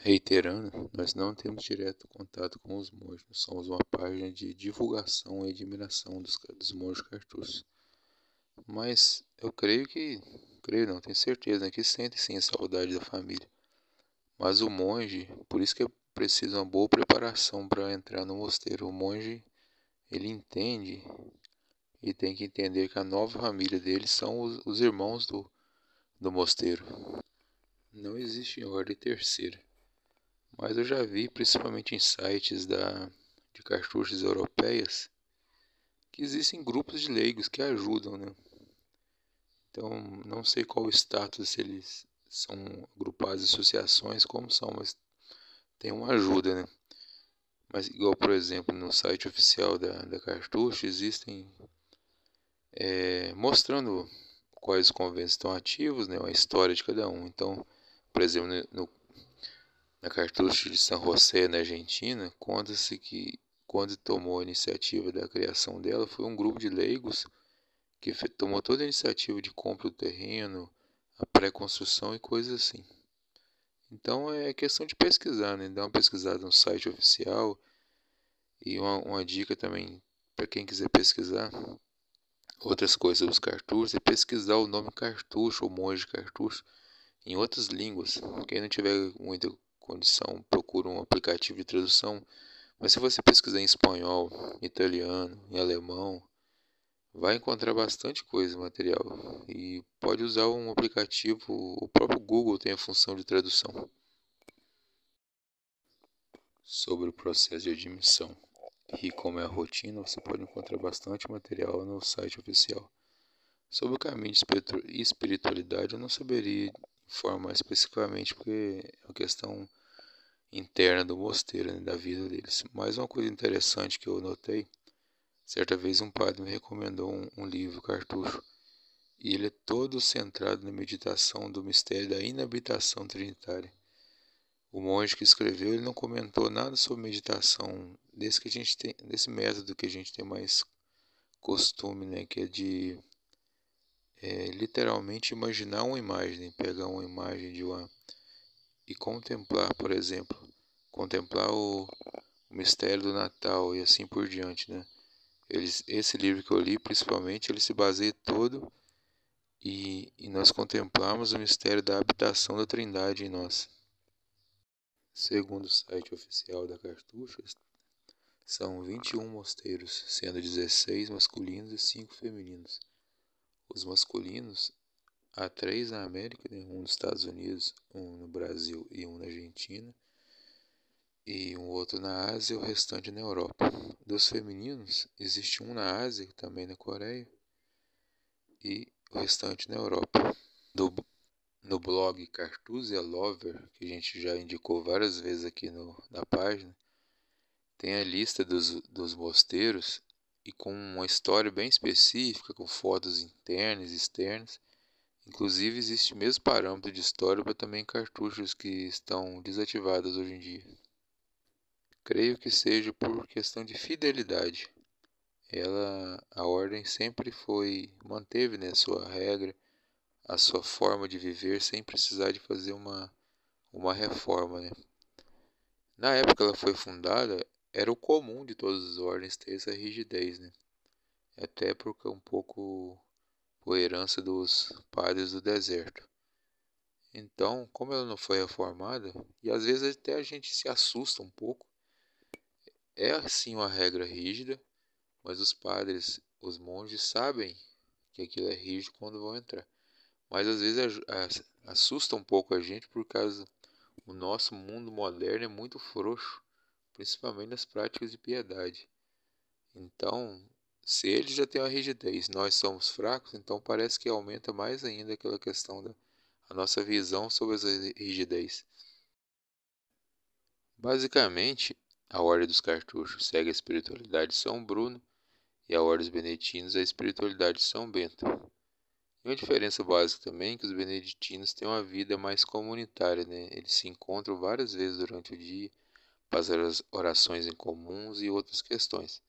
Reiterando, nós não temos direto contato com os monges, nós somos uma página de divulgação e admiração dos monges cartuchos. Mas eu creio não, tenho certeza, né, que sentem sim a saudade da família. Mas o monge, por isso que é preciso uma boa preparação para entrar no mosteiro. O monge, ele entende e tem que entender que a nova família dele são os irmãos do mosteiro. Não existe ordem terceira. Mas eu já vi, principalmente em sites de cartuchos europeias, que existem grupos de leigos que ajudam, né? Então, não sei qual o status, se eles são agrupados em associações, como são, mas tem uma ajuda, né? Mas igual, por exemplo, no site oficial da Cartucho, existem mostrando quais conventos estão ativos, né? A história de cada um. Então, por exemplo, na Cartucho de San José, na Argentina, conta-se que quando tomou a iniciativa da criação dela, foi um grupo de leigos que tomou toda a iniciativa de compra do terreno, a pré-construção e coisas assim. Então é questão de pesquisar, né? Dar uma pesquisada no site oficial e uma dica também para quem quiser pesquisar outras coisas sobre os cartuchos é pesquisar o nome cartucho ou monge cartucho em outras línguas. Quem não tiver muita condição, procura um aplicativo de tradução. Mas se você pesquisar em espanhol, italiano, em alemão, vai encontrar bastante coisa, material. E pode usar um aplicativo, o próprio Google tem a função de tradução. Sobre o processo de admissão e como é a rotina, você pode encontrar bastante material no site oficial. Sobre o caminho de espiritualidade, eu não saberia informar especificamente, porque é uma questão interna do mosteiro, né, da vida deles. Mas uma coisa interessante que eu notei, certa vez um padre me recomendou um livro, Cartucho, e ele é todo centrado na meditação do mistério da inabitação trinitária. O monge que escreveu, ele não comentou nada sobre meditação, desse método que a gente tem mais costume, né, que é de literalmente imaginar uma imagem, né, pegar uma imagem e contemplar, por exemplo, contemplar o mistério do Natal e assim por diante, né? Esse livro que eu li, principalmente, ele se baseia todo e nós contemplamos o mistério da habitação da Trindade em nós. Segundo o site oficial da Cartuchos, são 21 mosteiros, sendo 16 masculinos e 5 femininos. Os masculinos, há 3 na América, né? Um nos Estados Unidos, um no Brasil e um na Argentina, e um outro na Ásia e o restante na Europa. Dos femininos, existe um na Ásia, também na Coreia, e o restante na Europa. No blog Cartusia Lover, que a gente já indicou várias vezes aqui na página, tem a lista dos mosteiros e com uma história bem específica, com fotos internas e externas. Inclusive existe o mesmo parâmetro de história para também cartuchos que estão desativados hoje em dia. Creio que seja por questão de fidelidade. A ordem sempre manteve, né, sua regra, a sua forma de viver sem precisar de fazer uma reforma, né? Na época que ela foi fundada, era o comum de todas as ordens ter essa rigidez, né? Até porque um pouco por herança dos padres do deserto. Então, como ela não foi reformada, e às vezes até a gente se assusta um pouco, é assim uma regra rígida, mas os padres, os monges sabem que aquilo é rígido quando vão entrar. Mas às vezes assusta um pouco a gente por causa o nosso mundo moderno é muito frouxo, principalmente nas práticas de piedade. Então, se eles já têm uma rigidez, nós somos fracos, então parece que aumenta mais ainda aquela questão da a nossa visão sobre essa rigidez. Basicamente, a Ordem dos Cartuchos segue a espiritualidade de São Bruno e a Ordem dos Beneditinos a espiritualidade de São Bento. E uma diferença básica também é que os beneditinos têm uma vida mais comunitária, né? Eles se encontram várias vezes durante o dia, fazem as orações em comuns e outras questões.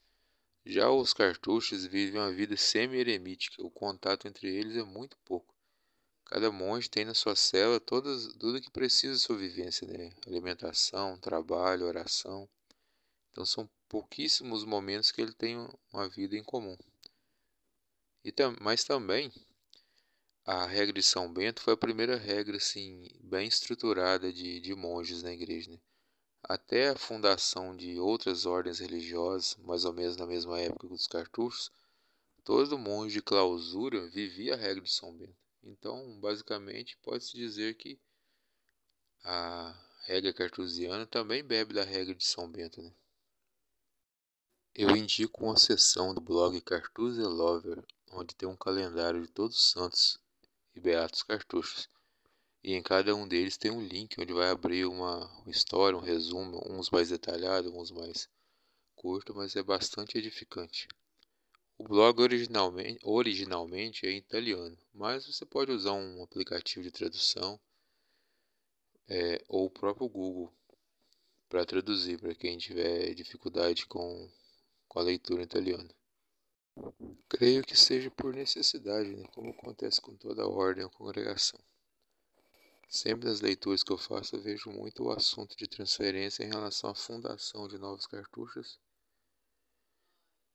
Já os cartuchos vivem uma vida semi-eremítica, o contato entre eles é muito pouco. Cada monge tem na sua cela tudo que precisa de sua vivência, né? Alimentação, trabalho, oração. Então são pouquíssimos momentos que ele tem uma vida em comum. Mas também a regra de São Bento foi a primeira regra assim, bem estruturada de monges na igreja, né? Até a fundação de outras ordens religiosas, mais ou menos na mesma época dos cartuchos, todo monge de clausura vivia a regra de São Bento. Então, basicamente, pode-se dizer que a regra cartusiana também bebe da regra de São Bento, né? Eu indico uma seção do blog Cartusia Lover, onde tem um calendário de todos os santos e beatos cartuchos. E em cada um deles tem um link onde vai abrir uma história, um resumo, uns mais detalhados, uns mais curto, mas é bastante edificante. O blog originalmente é em italiano, mas você pode usar um aplicativo de tradução ou o próprio Google para traduzir para quem tiver dificuldade com a leitura em italiano. Creio que seja por necessidade, né, como acontece com toda a ordem ou congregação. Sempre nas leituras que eu faço eu vejo muito o assunto de transferência em relação à fundação de novos cartuchos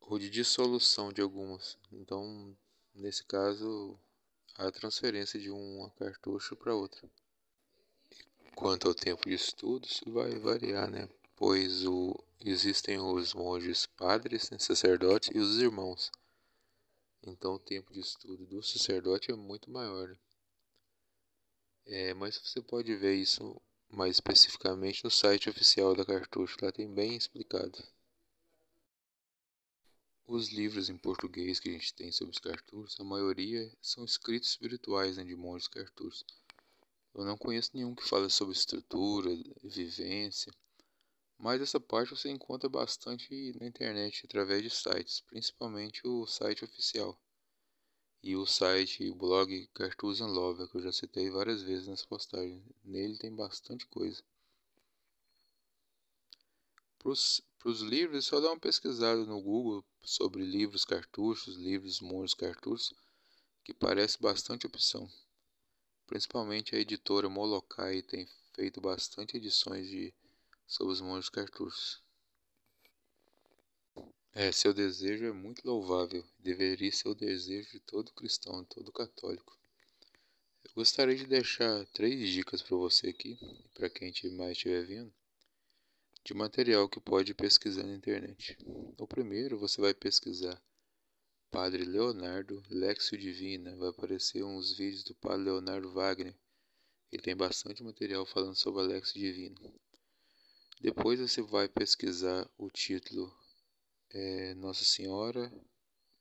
ou de dissolução de algumas. Então, nesse caso, a transferência de um cartucho para outro. Quanto ao tempo de estudo, isso vai variar, né? Pois existem os monges padres, né, sacerdotes, e os irmãos. Então, o tempo de estudo do sacerdote é muito maior, né? Mas você pode ver isso mais especificamente no site oficial da Cartucho, lá tem bem explicado. Os livros em português que a gente tem sobre os cartuchos, a maioria são escritos espirituais, né, de monges cartuchos. Eu não conheço nenhum que fale sobre estrutura, vivência, mas essa parte você encontra bastante na internet, através de sites, principalmente o site oficial. E o blog Cartusian Lover, que eu já citei várias vezes nas postagens. Nele tem bastante coisa. Para os livros, é só dar uma pesquisada no Google sobre livros cartuchos, livros monges cartuchos, que parece bastante opção. Principalmente a editora Molokai tem feito bastante edições sobre os monges cartuchos. Seu desejo é muito louvável, deveria ser o desejo de todo cristão, de todo católico. Eu gostaria de deixar 3 dicas para você aqui, para quem mais estiver vendo, de material que pode pesquisar na internet. O primeiro, você vai pesquisar Padre Leonardo, Lexio Divina, vai aparecer uns vídeos do Padre Leonardo Wagner. Ele tem bastante material falando sobre a Lexio Divina. Depois você vai pesquisar o título Nossa Senhora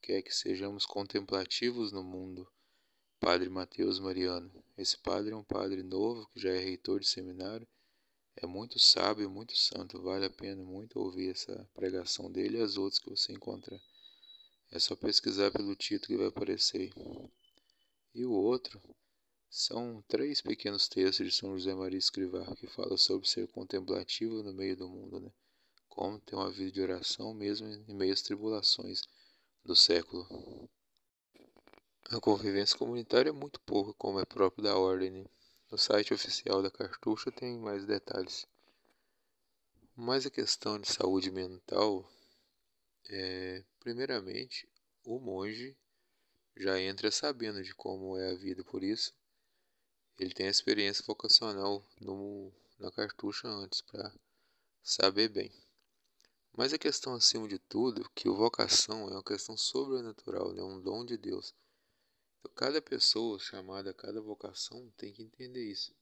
quer que sejamos contemplativos no mundo, Padre Mateus Mariano. Esse padre é um padre novo, que já é reitor de seminário, é muito sábio e muito santo, vale a pena muito ouvir essa pregação dele e as outras que você encontrar. É só pesquisar pelo título que vai aparecer aí. E o outro são 3 pequenos textos de São José Maria Escrivá, que fala sobre ser contemplativo no meio do mundo, né? Como ter uma vida de oração mesmo em meio às tribulações do século. A convivência comunitária é muito pouca, como é próprio da ordem, né? No site oficial da Cartucha tem mais detalhes. Mas a questão de saúde mental, primeiramente, o monge já entra sabendo de como é a vida, por isso ele tem a experiência vocacional na Cartucha antes, para saber bem. Mas a questão acima de tudo, que a vocação é uma questão sobrenatural, é um dom de Deus. Então, cada pessoa chamada a cada vocação tem que entender isso.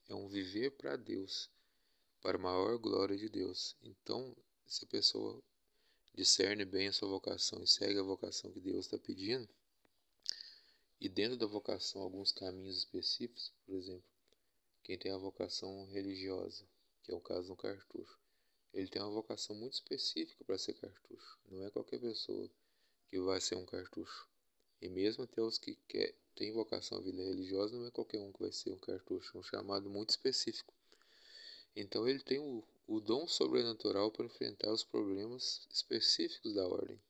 É um viver para Deus, para a maior glória de Deus. Então, se a pessoa discerne bem a sua vocação e segue a vocação que Deus está pedindo, e dentro da vocação alguns caminhos específicos, por exemplo, quem tem a vocação religiosa, que é o caso do cartucho, ele tem uma vocação muito específica para ser cartucho. Não é qualquer pessoa que vai ser um cartucho. E mesmo até os que têm vocação à vida religiosa, não é qualquer um que vai ser um cartucho, é um chamado muito específico. Então ele tem o dom sobrenatural para enfrentar os problemas específicos da ordem.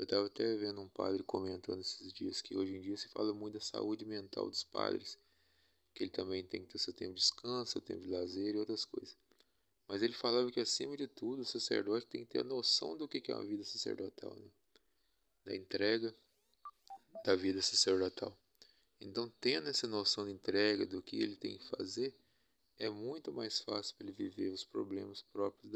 Eu estava até vendo um padre comentando esses dias que hoje em dia se fala muito da saúde mental dos padres, que ele também tem que ter seu tempo de descanso, seu tempo de lazer e outras coisas. Mas ele falava que acima de tudo o sacerdote tem que ter a noção do que é uma vida sacerdotal, né? Da entrega da vida sacerdotal. Então, tendo essa noção de entrega do que ele tem que fazer, é muito mais fácil para ele viver os problemas próprios